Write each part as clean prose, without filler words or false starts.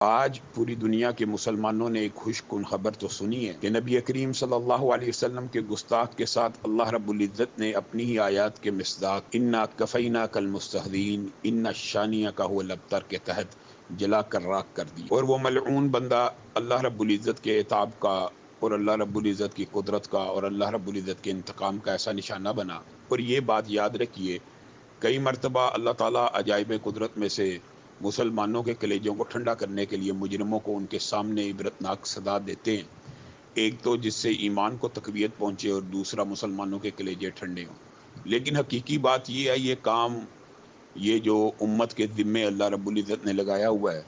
آج پوری دنیا کے مسلمانوں نے ایک خوش کن خبر تو سنی ہے کہ نبی کریم صلی اللہ علیہ وسلم کے گستاخ کے ساتھ اللہ رب العزت نے اپنی ہی آیات کے مصداق انا کفینا کل مستحدین ان شانیہ کا هو الابتر کے تحت جلا کر راک کر دی، اور وہ ملعون بندہ اللہ رب العزت کے عتاب کا اور اللہ رب العزت کی قدرت کا اور اللہ رب العزت کے انتقام کا ایسا نشانہ بنا۔ اور یہ بات یاد رکھیے، کئی مرتبہ اللہ تعالیٰ عجائب قدرت میں سے مسلمانوں کے کلیجوں کو ٹھنڈا کرنے کے لیے مجرموں کو ان کے سامنے عبرتناک سزا دیتے ہیں، ایک تو جس سے ایمان کو تقویت پہنچے اور دوسرا مسلمانوں کے کلیجے ٹھنڈے ہوں۔ لیکن حقیقی بات یہ ہے، یہ کام یہ جو امت کے ذمے اللہ رب العزت نے لگایا ہوا ہے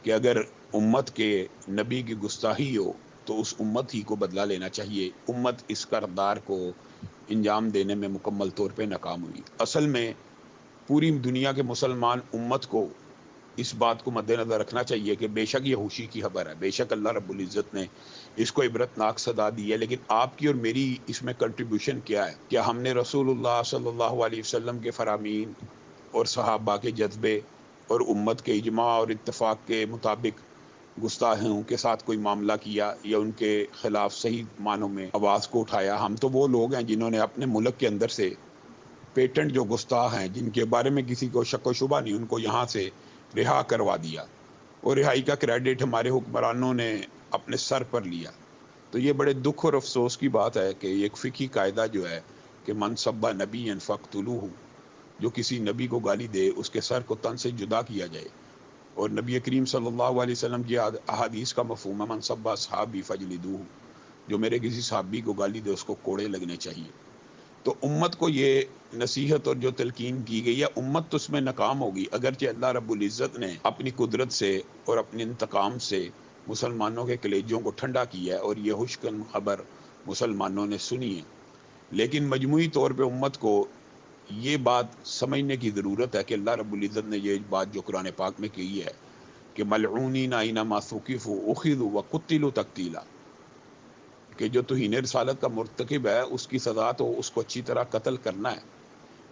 کہ اگر امت کے نبی کی گستاخی ہو تو اس امت ہی کو بدلہ لینا چاہیے۔ امت اس کردار کو انجام دینے میں مکمل طور پہ ناکام ہوئی۔ اصل میں پوری دنیا کے مسلمان امت کو اس بات کو مد نظر رکھنا چاہیے کہ بے شک یہ خوشی کی خبر ہے، بے شک اللہ رب العزت نے اس کو عبرتناک سزا دی ہے، لیکن آپ کی اور میری اس میں کنٹریبیوشن کیا ہے؟ کیا ہم نے رسول اللہ صلی اللہ علیہ وسلم کے فرامین اور صحابہ کے جذبے اور امت کے اجماع اور اتفاق کے مطابق گستاخوں کے ساتھ کوئی معاملہ کیا یا ان کے خلاف صحیح معنوں میں آواز کو اٹھایا؟ ہم تو وہ لوگ ہیں جنہوں نے اپنے ملک کے اندر سے پیٹنٹ جو گستاخ ہیں، جن کے بارے میں کسی کو شک و شبہ نہیں، ان کو یہاں سے رہا کروا دیا، اور رہائی کا کریڈٹ ہمارے حکمرانوں نے اپنے سر پر لیا۔ تو یہ بڑے دکھ اور افسوس کی بات ہے کہ ایک فقہی قاعدہ جو ہے کہ من سب نبی فاقتلوہ، جو کسی نبی کو گالی دے اس کے سر کو تن سے جدا کیا جائے، اور نبی کریم صلی اللہ علیہ وسلم کی احادیث کا مفہوم ہے من سب اصحابی فجلدوہ، جو میرے کسی صحابی کو گالی دے اس کو کوڑے لگنے چاہیے۔ تو امت کو یہ نصیحت اور جو تلقین کی گئی ہے، امت تو اس میں ناکام ہوگی، اگرچہ اللہ رب العزت نے اپنی قدرت سے اور اپنے انتقام سے مسلمانوں کے کلیجوں کو ٹھنڈا کیا ہے اور یہ خوشگوار خبر مسلمانوں نے سنی ہے، لیکن مجموعی طور پہ امت کو یہ بات سمجھنے کی ضرورت ہے کہ اللہ رب العزت نے یہ بات جو قرآن پاک میں کہی ہے کہ ملعونین اینما ثقفوا اخذوا وقتلوا تقتیلا، کہ جو توہین رسالت کا مرتکب ہے اس کی سزا تو اس کو اچھی طرح قتل کرنا ہے۔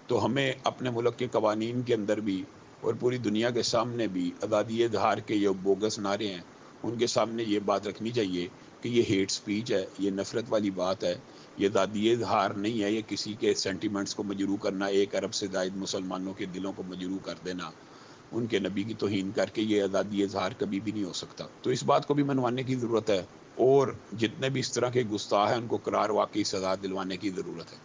تو ہمیں اپنے ملک کے قوانین کے اندر بھی اور پوری دنیا کے سامنے بھی آزادی اظہار کے جو بوگس نعرے ہیں ان کے سامنے یہ بات رکھنی چاہیے کہ یہ ہیٹ سپیچ ہے، یہ نفرت والی بات ہے، یہ آزادی اظہار نہیں ہے، یہ کسی کے سینٹیمنٹس کو مجروح کرنا، 1 ارب سے زائد مسلمانوں کے دلوں کو مجروح کر دینا، ان کے نبی کی توہین کر کے، یہ آزادی اظہار کبھی بھی نہیں ہو سکتا۔ تو اس بات کو بھی منوانے کی ضرورت ہے، اور جتنے بھی اس طرح کے گستاخ ہیں ان کو قرار واقعی سزا دلوانے کی ضرورت ہے۔